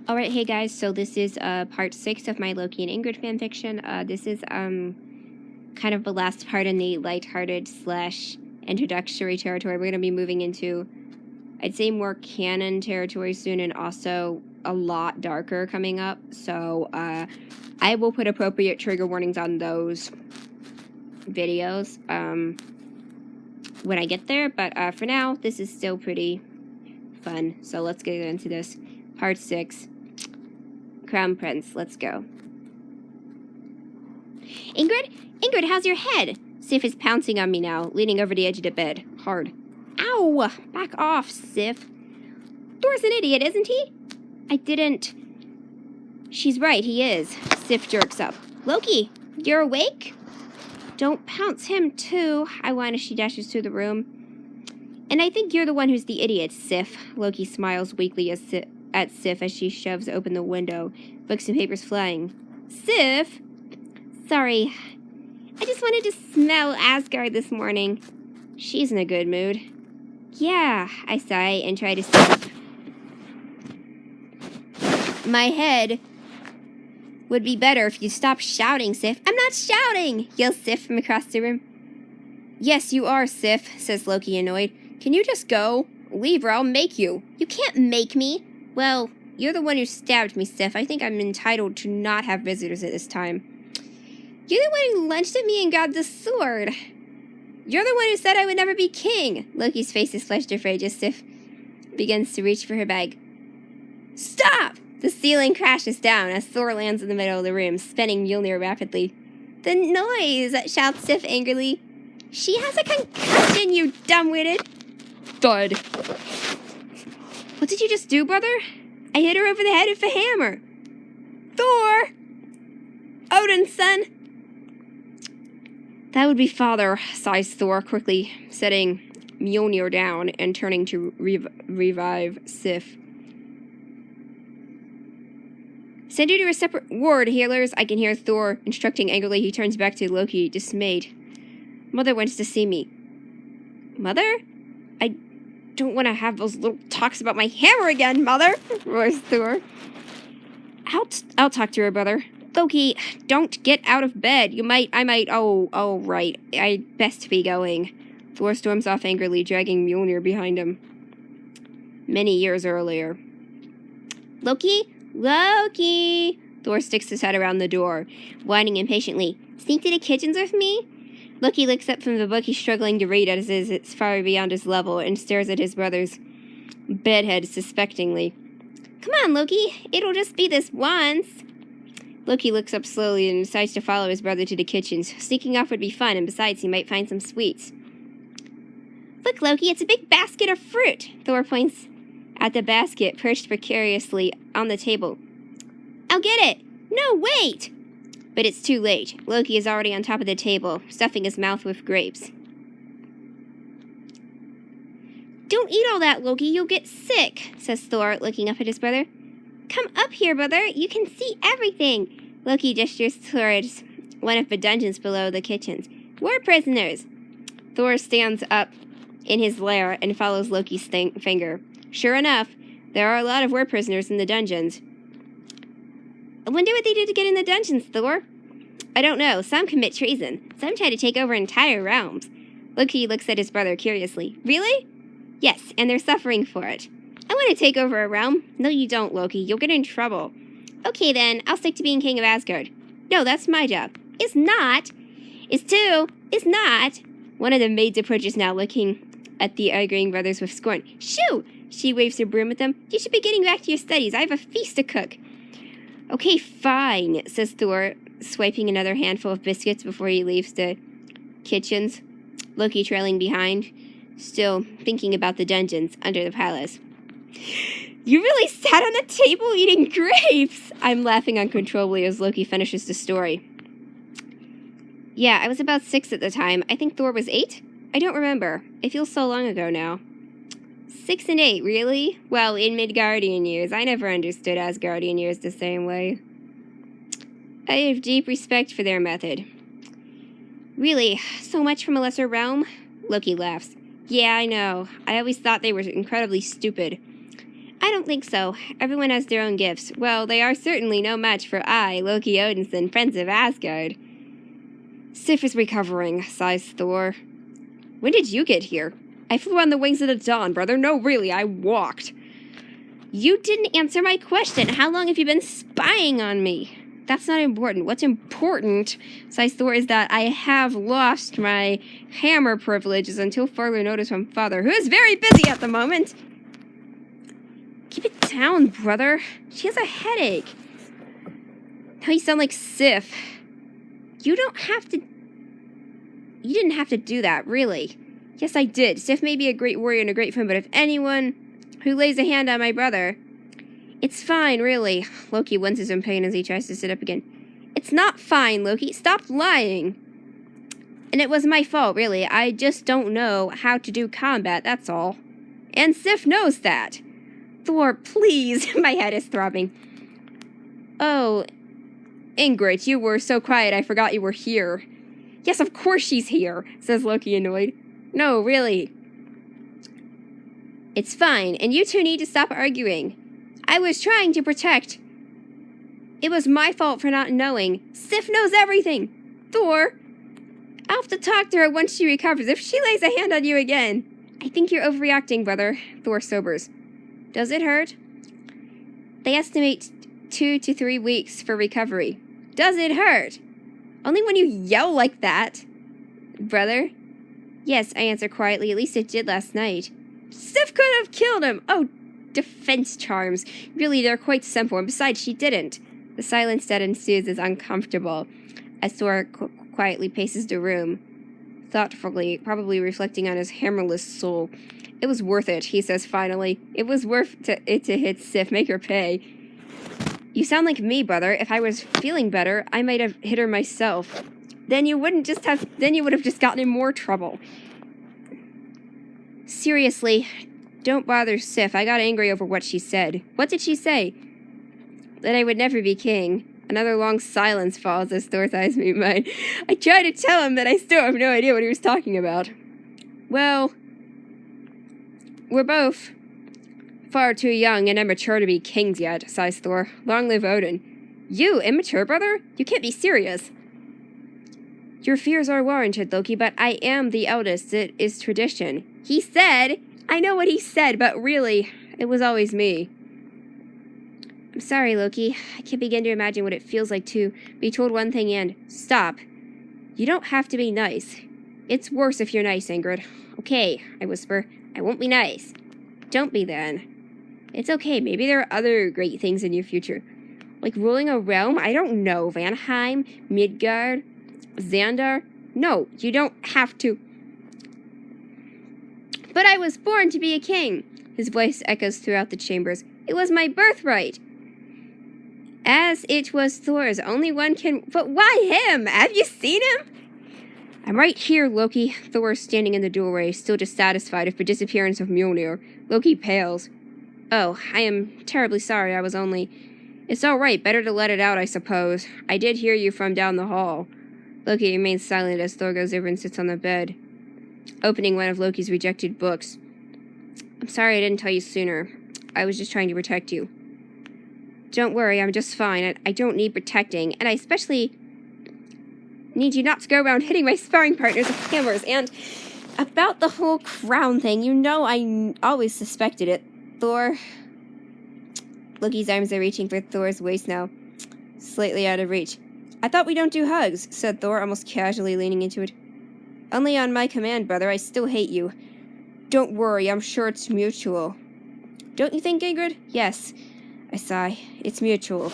Alright, hey guys, so this is part 6 of my Loki and Ingrid fanfiction. This is kind of the last part in the lighthearted / introductory territory. We're going to be moving into, I'd say, more canon territory soon, and also a lot darker coming up. So I will put appropriate trigger warnings on those videos when I get there, but for now, this is still pretty fun. So let's get into this. Part 6. Crown Prince, let's go. Ingrid? Ingrid, how's your head? Sif is pouncing on me now, leaning over the edge of the bed. Hard. Ow! Back off, Sif. Thor's an idiot, isn't he? I didn't... She's right, he is. Sif jerks up. Loki, you're awake? Don't pounce him, too. I whine as she dashes through the room. And I think you're the one who's the idiot, Sif. Loki smiles weakly at Sif as she shoves open the window, books and papers flying. Sif? Sorry. I just wanted to smell Asgard this morning. She's in a good mood. Yeah, I sigh and try to sleep. My head would be better if you stopped shouting, Sif. I'm not shouting, yells Sif from across the room. Yes, you are, Sif, says Loki, annoyed. Can you just go? Leave or I'll make you. You can't make me. Well, you're the one who stabbed me, Sif. I think I'm entitled to not have visitors at this time. You're the one who lunged at me and grabbed the sword. You're the one who said I would never be king. Loki's face is flushed with rage as Sif begins to reach for her bag. Stop! The ceiling crashes down as Thor lands in the middle of the room, spinning Mjolnir rapidly. The noise, shouts Sif angrily. She has a concussion, you dumb-witted. Thud. What did you just do, brother? I hit her over the head with a hammer. Thor! Odin's son! That would be father, sighs Thor, quickly setting Mjolnir down and turning to revive Sif. Send her to a separate ward, healers, I can hear Thor instructing angrily. He turns back to Loki, dismayed. Mother wants to see me. Mother? I don't want to have those little talks about my hammer again, Mother, roars Thor. I'll talk to her, brother. Loki, don't get out of bed. Oh, right. I'd best be going. Thor storms off angrily, dragging Mjolnir behind him. Many years earlier. Loki? Loki! Thor sticks his head around the door, whining impatiently. Sneak to the kitchens with me? Loki looks up from the book he's struggling to read as it's far beyond his level and stares at his brother's bedhead suspectingly. Come on, Loki. It'll just be this once. Loki looks up slowly and decides to follow his brother to the kitchens. Sneaking off would be fun, and besides, he might find some sweets. Look, Loki, it's a big basket of fruit. Thor points at the basket perched precariously on the table. I'll get it. No, wait! But it's too late. Loki is already on top of the table, stuffing his mouth with grapes. Don't eat all that, Loki. You'll get sick, says Thor, looking up at his brother. Come up here, brother. You can see everything. Loki gestures towards one of the dungeons below the kitchens. We're prisoners. Thor stands up in his lair and follows Loki's finger. Sure enough, there are a lot of war prisoners in the dungeons. I wonder what they did to get in the dungeons, Thor. I don't know. Some commit treason. Some try to take over entire realms. Loki looks at his brother curiously. Really? Yes, and they're suffering for it. I want to take over a realm. No, you don't, Loki. You'll get in trouble. Okay, then. I'll stick to being king of Asgard. No, that's my job. It's not. It's too. It's not. One of the maids approaches now, looking at the arguing brothers with scorn. Shoo! She waves her broom at them. You should be getting back to your studies. I have a feast to cook. Okay, fine, says Thor, swiping another handful of biscuits before he leaves the kitchens, Loki trailing behind, still thinking about the dungeons under the palace. You really sat on the table eating grapes! I'm laughing uncontrollably as Loki finishes the story. Yeah, I was about 6 at the time. I think Thor was 8? I don't remember. It feels so long ago now. 6 and 8, really? Well, in Midgardian years. I never understood Asgardian years the same way. I have deep respect for their method. Really? So much from a lesser realm? Loki laughs. Yeah, I know. I always thought they were incredibly stupid. I don't think so. Everyone has their own gifts. Well, they are certainly no match for I, Loki Odinson, Prince of Asgard. Sif is recovering, sighs Thor. When did you get here? I flew on the wings of the dawn, brother. No, really, I walked. You didn't answer my question. How long have you been spying on me? That's not important. What's important, sighs Thor, is that I have lost my hammer privileges until further notice from Father, who is very busy at the moment. Keep it down, brother. She has a headache. Now you sound like Sif. You didn't have to do that, really. Yes, I did. Sif may be a great warrior and a great friend, but if anyone who lays a hand on my brother... It's fine, really. Loki winces in pain as he tries to sit up again. It's not fine, Loki. Stop lying. And it was my fault, really. I just don't know how to do combat, that's all. And Sif knows that. Thor, please. My head is throbbing. Oh, Ingrid, you were so quiet I forgot you were here. Yes, of course she's here, says Loki, annoyed. No, really. It's fine, and you two need to stop arguing. I was trying to protect. It was my fault for not knowing. Sif knows everything. Thor, I'll have to talk to her once she recovers if she lays a hand on you again. I think you're overreacting, brother. Thor sobers. Does it hurt? They estimate 2 to 3 weeks for recovery. Does it hurt? Only when you yell like that. Brother? Yes, I answer quietly. At least it did last night. Sif could have killed him. Oh, defense charms. Really, they're quite simple, and besides, she didn't. The silence that ensues is uncomfortable as Thor quietly paces the room, thoughtfully, probably reflecting on his hammerless soul. It was worth it, he says finally. It was worth it to hit Sif, make her pay. You sound like me, brother. If I was feeling better, I might have hit her myself. Then you would have just gotten in more trouble. Seriously, don't bother Sif. I got angry over what she said. What did she say? That I would never be king. Another long silence falls as Thor's eyes meet mine. I tried to tell him that I still have no idea what he was talking about. Well, we're both far too young and immature to be kings yet, sighs Thor. Long live Odin. You, immature, brother? You can't be serious. Your fears are warranted, Loki, but I am the eldest. It is tradition. He said... I know what he said, but really, it was always me. I'm sorry, Loki. I can't begin to imagine what it feels like to be told one thing and stop. You don't have to be nice. It's worse if you're nice, Ingrid. Okay, I whisper. I won't be nice. Don't be then. It's okay. Maybe there are other great things in your future. Like ruling a realm? I don't know. Vanheim? Midgard? Xandar? No, you don't have to. But I was born to be a king. His voice echoes throughout the chambers. It was my birthright. As it was Thor's, only one can... But why him? Have you seen him? I'm right here, Loki. Thor is standing in the doorway, still dissatisfied with the disappearance of Mjolnir. Loki pales. Oh, I am terribly sorry. I was only... It's all right. Better to let it out, I suppose. I did hear you from down the hall. Loki remains silent as Thor goes over and sits on the bed, opening one of Loki's rejected books. I'm sorry I didn't tell you sooner. I was just trying to protect you. Don't worry, I'm just fine. I don't need protecting, and I especially need you not to go around hitting my sparring partners with hammers. And about the whole crown thing, you know I always suspected it. Thor... Loki's arms are reaching for Thor's waist now, slightly out of reach. I thought we don't do hugs, said Thor, almost casually leaning into it. Only on my command, brother. I still hate you. Don't worry, I'm sure it's mutual. Don't you think, Ingrid? Yes. I sigh. It's mutual.